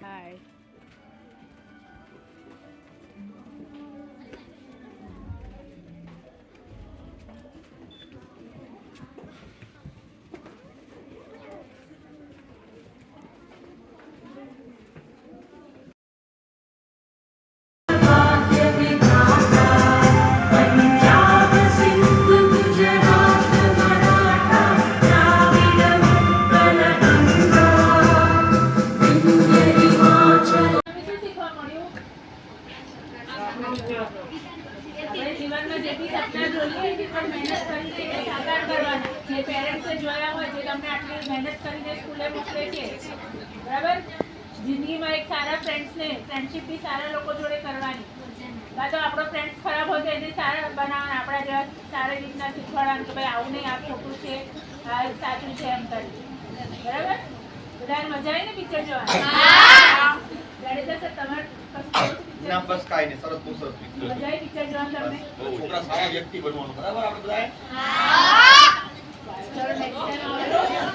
હાય. જીવનમાં જે બી સપના જોઈએ પણ મહેનત કરીને સાકાર કરવાના. જે પેરેન્ટ્સે જોયા હોય જે તમને આટલી મહેનત કરીને સ્કૂલે મોકલે છે, બરાબર? જિંદગીમાં એક સારા ફ્રેન્ડ્સને ફ્રેન્ડશિપ બી સારા લોકો જોડે કરવાની. કાં તો આપણો ફ્રેન્ડ્સ ખરાબ હોય તો એને સારા બનાવવાના, આપણા જેવા સારી રીતના શીખવાડવાનું કે ભાઈ આવું નહીં, આ ખોટું છે, આ સાચું છે, એમ કરી. બરાબર? બધાને મજા આવી ને પિક્ચર જોવાની? જાડેજા સર તમારે ના બસ કાઈ નહીં, સરસ બહુ સરસ પિક્ચર. મજા આવી પિક્ચર જોવાની તમને? છોકરા સારા વ્યક્તિ બનવાનું, બરાબર આપણે બધાએ? ચલો નેક્સ્ટ ટાઈમ